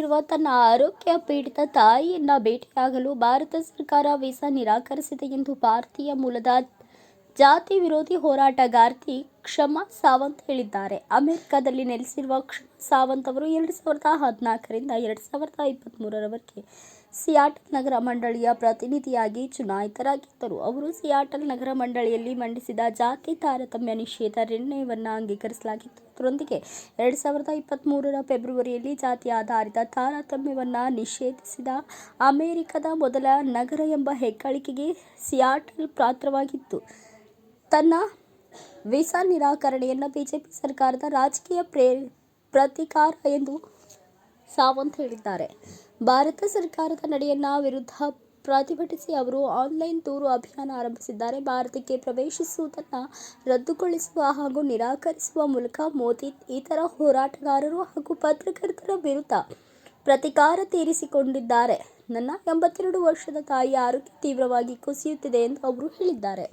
ನೆಲೆಸಿರುವ ತನ್ನ ಆರೋಗ್ಯ ಪೀಡಿತ ತಾಯಿಯನ್ನ ಭೇಟಿಯಾಗಲು ಭಾರತ ಸರ್ಕಾರ ವೀಸಾ ನಿರಾಕರಿಸಿದೆ ಎಂದು ಭಾರತೀಯ ಮೂಲದ ಜಾತಿ ವಿರೋಧಿ ಹೋರಾಟಗಾರ್ತಿ ಕ್ಷಮಾ ಸಾವಂತ್ ಹೇಳಿದ್ದಾರೆ. ಅಮೆರಿಕದಲ್ಲಿ ನೆಲೆಸಿರುವ ಕ್ಷಮಾ ಸಾವಂತ್ ಅವರು 2014ರಿಂದ 2023ರವರೆಗೆ ಸಿಯಾಟಲ್ ನಗರ ಮಂಡಳಿಯ ಪ್ರತಿನಿಧಿಯಾಗಿ ಚುನಾಯಿತರಾಗಿದ್ದರು. ಅವರು ಸಿಯಾಟಲ್ ನಗರ ಮಂಡಳಿಯಲ್ಲಿ ಮಂಡಿಸಿದ ಜಾತಿ ತಾರತಮ್ಯ ನಿಷೇಧ ನಿರ್ಣಯವನ್ನು ಅಂಗೀಕರಿಸಲಾಗಿತ್ತು. ಅದರೊಂದಿಗೆ 2023ರ ಫೆಬ್ರವರಿಯಲ್ಲಿ ಜಾತಿ ಆಧಾರಿತ ತಾರತಮ್ಯವನ್ನು ನಿಷೇಧಿಸಿದ ಅಮೆರಿಕದ ಮೊದಲ ನಗರ ಎಂಬ ಹೆಗ್ಗಳಿಕೆಗೆ ಸಿಯಾಟಲ್ ಪಾತ್ರವಾಗಿತ್ತು. ತನ್ನ ವೀಸಾ ನಿರಾಕರಣೆಯನ್ನು ಬಿಜೆಪಿ ಸರ್ಕಾರದ ರಾಜಕೀಯ ಪ್ರತೀಕಾರ ಎಂದು ಸಾವಂತ್ ಹೇಳಿದ್ದಾರೆ. ಭಾರತ ಸರ್ಕಾರದ ನಡೆಯನ್ನ ವಿರುದ್ಧ ಪ್ರತಿಭಟಿಸಿ ಅವರು ಆನ್ಲೈನ್ ದೂರು ಅಭಿಯಾನ ಆರಂಭಿಸಿದ್ದಾರೆ. ಭಾರತಕ್ಕೆ ಪ್ರವೇಶಿಸುವುದನ್ನು ರದ್ದುಗೊಳಿಸುವ ಹಾಗೂ ನಿರಾಕರಿಸುವ ಮೂಲಕ ಮೋದಿ ಇತರ ಹೋರಾಟಗಾರರು ಹಾಗೂ ಪತ್ರಕರ್ತರ ವಿರುದ್ಧ ಪ್ರತೀಕಾರ ತೀರಿಸಿಕೊಂಡಿದ್ದಾರೆ. ನನ್ನ 82 ವರ್ಷದ ತಾಯಿಯ ಆರೋಗ್ಯ ತೀವ್ರವಾಗಿ ಕುಸಿಯುತ್ತಿದೆ ಎಂದು ಅವರು ಹೇಳಿದ್ದಾರೆ.